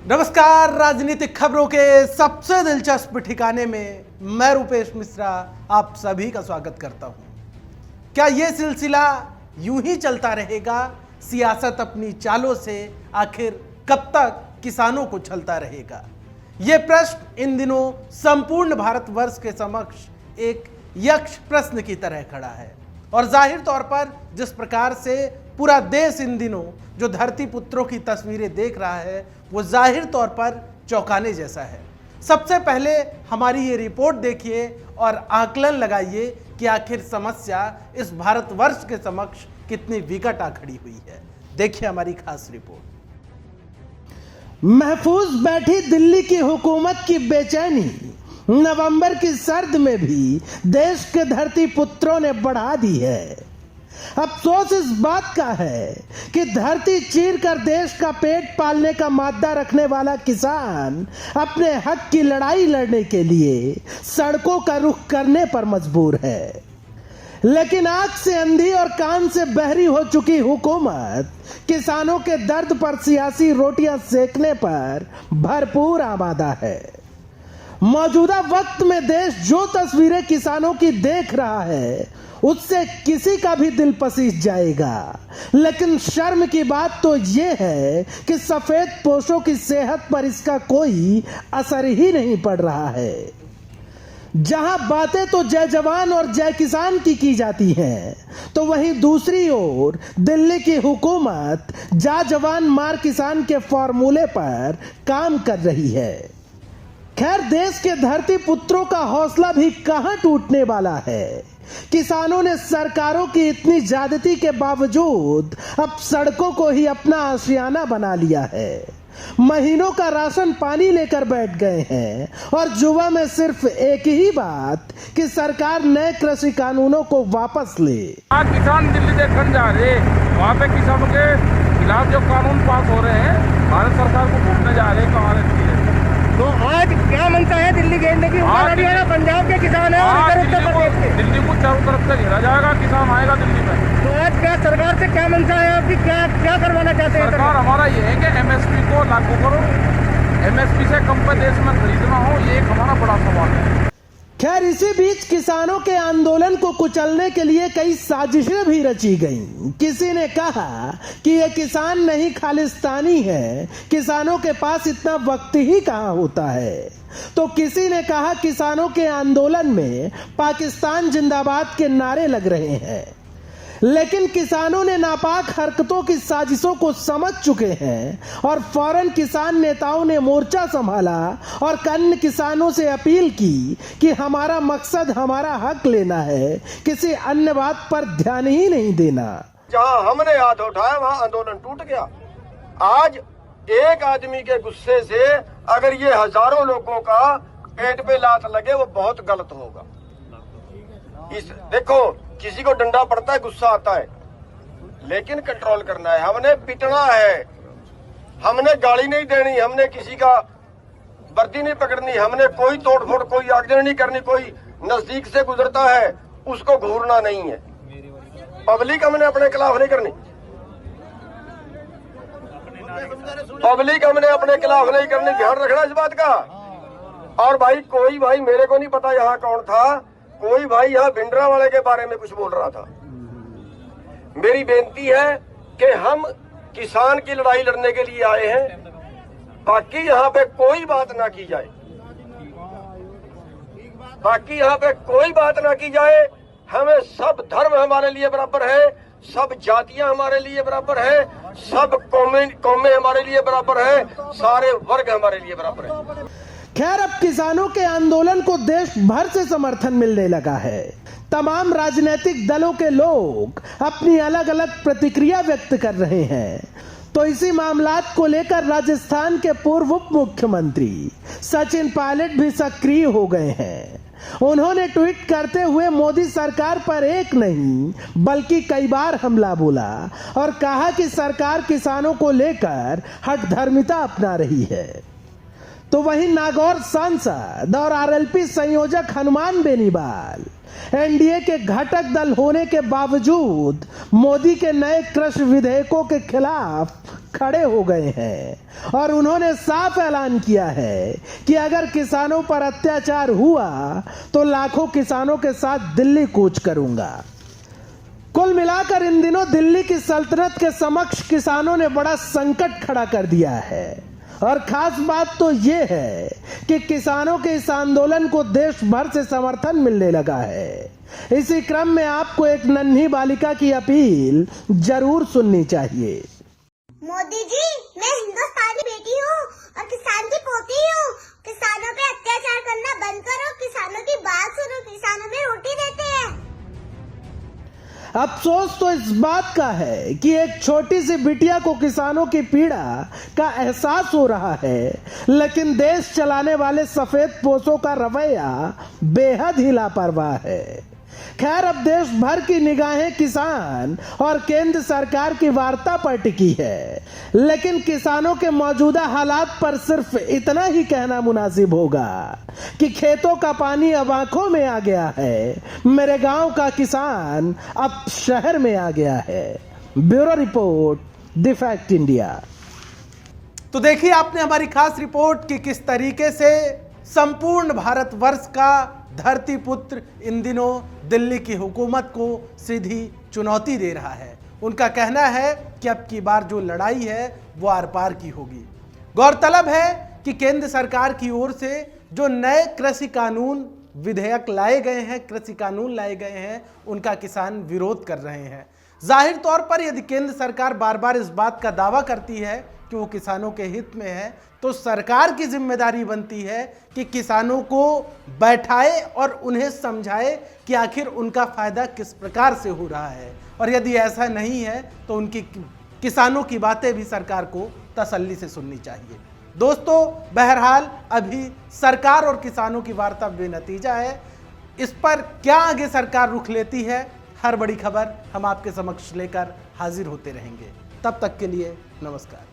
नमस्कार। राजनीतिक खबरों के सबसे दिलचस्प ठिकाने में मैं रूपेश मिश्रा आप सभी का स्वागत करता हूं। क्या यह सिलसिला यूं ही चलता रहेगा? सियासत अपनी चालों से आखिर कब तक किसानों को छलता रहेगा? यह प्रश्न इन दिनों संपूर्ण भारतवर्ष के समक्ष एक यक्ष प्रश्न की तरह खड़ा है और जाहिर तौर पर जिस प्रकार से पूरा देश इन दिनों जो धरती पुत्रों की तस्वीरें देख रहा है वो जाहिर तौर पर चौंकाने जैसा है। सबसे पहले हमारी ये रिपोर्ट देखिए और आकलन लगाइए कि आखिर समस्या इस भारतवर्ष के समक्ष कितनी विकट आ खड़ी हुई है। देखिए हमारी खास रिपोर्ट। महफूज बैठी दिल्ली की हुकूमत की बेचैनी नवंबर की सर्द में भी देश के धरती पुत्रों ने बढ़ा दी है। अफसोस इस बात का है कि धरती चीर कर देश का पेट पालने का मादा रखने वाला किसान अपने हक की लड़ाई लड़ने के लिए सड़कों का रुख करने पर मजबूर है। लेकिन आंख से अंधी और कान से बहरी हो चुकी हुकूमत किसानों के दर्द पर सियासी रोटियां सेकने पर भरपूर आमादा है। मौजूदा वक्त में देश जो तस्वीरें किसानों की देख रहा है उससे किसी का भी दिल पसीज जाएगा। लेकिन शर्म की बात तो यह है कि सफेद पोशों की सेहत पर इसका कोई असर ही नहीं पड़ रहा है। जहां बातें तो जय जवान और जय किसान की जाती हैं, तो वहीं दूसरी ओर दिल्ली की हुकूमत जा जवान मार किसान के फॉर्मूले पर काम कर रही है। खैर, देश के धरती पुत्रों का हौसला भी कहां टूटने वाला है। किसानों ने सरकारों की इतनी ज्यादती के बावजूद अब सड़कों को ही अपना आशियाना बना लिया है। महीनों का राशन पानी लेकर बैठ गए हैं और जुआ में सिर्फ एक ही बात कि सरकार नए कृषि कानूनों को वापस ले। किसान दिल्ली देखने जा रहे, वहाँ पे किसानों के खिलाफ जो कानून पास हो रहे हैं, भारत सरकार को भूलने जा रहे हैं कहाँ रहती है। तो आज क्या मनसा है दिल्ली घेरने की? हरियाणा पंजाब के किसान है और उत्तर प्रदेश के। दिल्ली को चारों तरफ से घेरा जाएगा, किसान आएगा दिल्ली में। तो आज क्या सरकार से क्या मनसा है आपकी? क्या करवाना चाहते हैं? सरकार हमारा ये है कि एमएसपी को लागू करो, एमएसपी से कम पे देश में खरीदना हो, ये एक हमारा बड़ा सवाल है। खैर, इसी बीच किसानों के आंदोलन को कुचलने के लिए कई साजिशें भी रची गईं। किसी ने कहा कि ये किसान नहीं खालिस्तानी है, किसानों के पास इतना वक्त ही कहां होता है। तो किसी ने कहा किसानों के आंदोलन में पाकिस्तान जिंदाबाद के नारे लग रहे हैं। लेकिन किसानों ने नापाक हरकतों की साजिशों को समझ चुके हैं और फौरन किसान नेताओं ने मोर्चा संभाला और अन्य किसानों से अपील की कि हमारा मकसद हमारा हक लेना है, किसी अन्य बात पर ध्यान ही नहीं देना। जहां हमने हाथ उठाया वहां आंदोलन टूट गया। आज एक आदमी के गुस्से से अगर ये हजारों लोगों का पेट पे लात लगे वो बहुत गलत होगा। देखो, किसी को डंडा पड़ता है, गुस्सा आता है, लेकिन कंट्रोल करना है। हमने पिटना है, हमने गाली नहीं देनी, हमने किसी का वर्दी नहीं पकड़नी, हमने कोई तोड़फोड़, कोई आगजनी नहीं करनी। कोई नजदीक से गुजरता है उसको घूरना नहीं है। पब्लिक हमने अपने खिलाफ नहीं करनी, पब्लिक हमने अपने खिलाफ नहीं करनी। ध्यान रखना इस बात का। और भाई, कोई भाई, मेरे को नहीं पता यहाँ कौन था, कोई भाई यहाँ भिंडरा वाले के बारे में कुछ बोल रहा था। मेरी बेनती है कि हम किसान की लड़ाई लड़ने के लिए आए हैं, बाकी यहाँ पे कोई बात ना की जाए, बाकी यहाँ पे कोई बात ना की जाए। हमें सब धर्म हमारे लिए बराबर है, सब जातियां हमारे लिए बराबर है, सब कौमें हमारे लिए बराबर है, सारे वर्ग हमारे लिए बराबर है। खैर, अब किसानों के आंदोलन को देश भर से समर्थन मिलने लगा है। तमाम राजनीतिक दलों के लोग अपनी अलग अलग प्रतिक्रिया व्यक्त कर रहे हैं। तो इसी मामलात को लेकर राजस्थान के पूर्व उप मुख्यमंत्री सचिन पायलट भी सक्रिय हो गए हैं। उन्होंने ट्वीट करते हुए मोदी सरकार पर एक नहीं बल्कि कई बार हमला बोला और कहा कि सरकार किसानों को लेकर हठधर्मिता अपना रही है। तो वहीं नागौर सांसद और आरएलपी संयोजक हनुमान बेनीवाल एनडीए के घटक दल होने के बावजूद मोदी के नए कृषि विधेयकों के खिलाफ खड़े हो गए हैं और उन्होंने साफ ऐलान किया है कि अगर किसानों पर अत्याचार हुआ तो लाखों किसानों के साथ दिल्ली कूच करूंगा। कुल मिलाकर इन दिनों दिल्ली की सल्तनत के समक्ष किसानों ने बड़ा संकट खड़ा कर दिया है और खास बात तो यह है कि किसानों के इस आंदोलन को देश भर से समर्थन मिलने लगा है। इसी क्रम में आपको एक नन्ही बालिका की अपील जरूर सुननी चाहिए। मोदी जी, मैं हिंदुस्तानी बेटी हूँ और किसान की पोती हूँ। किसानों पे अत्याचार करना बंद करो, किसानों की बात सुनो, किसानों में रोटी देते हैं। अफसोस तो इस बात का है कि एक छोटी सी बिटिया को किसानों की पीड़ा का एहसास हो रहा है, लेकिन देश चलाने वाले सफेद पोशों का रवैया बेहद ही लापरवाह है। खैर, अब देश भर की निगाहें किसान और केंद्र सरकार की वार्ता पर टिकी है, लेकिन किसानों के मौजूदा हालात पर सिर्फ इतना ही कहना मुनासिब होगा कि खेतों का पानी अब आंखों में आ गया है, मेरे गांव का किसान अब शहर में आ गया है। Bureau report, the fact India. तो देखिए आपने हमारी खास रिपोर्ट कि किस तरीके से संपूर्ण भारतवर्ष का धरती पुत्र इन दिनों दिल्ली की हुकूमत को सीधी चुनौती दे रहा है। उनका कहना है कि अब की बार जो लड़ाई है वो आर पार की होगी। गौरतलब है कि केंद्र सरकार की ओर से जो नए कृषि कानून विधेयक लाए गए हैं, कृषि कानून लाए गए हैं, उनका किसान विरोध कर रहे हैं। जाहिर तौर पर यदि केंद्र सरकार बार बार इस बात का दावा करती है कि वो किसानों के हित में है, तो सरकार की जिम्मेदारी बनती है कि किसानों को बैठाए और उन्हें समझाए कि आखिर उनका फायदा किस प्रकार से हो रहा है। और यदि ऐसा नहीं है तो उनकी किसानों की बातें भी सरकार को तसल्ली से सुननी चाहिए। दोस्तों, बहरहाल अभी सरकार और किसानों की वार्ता बेनतीजा है। इस पर क्या आगे सरकार रुख लेती है, हर बड़ी खबर हम आपके समक्ष लेकर हाजिर होते रहेंगे। तब तक के लिए नमस्कार।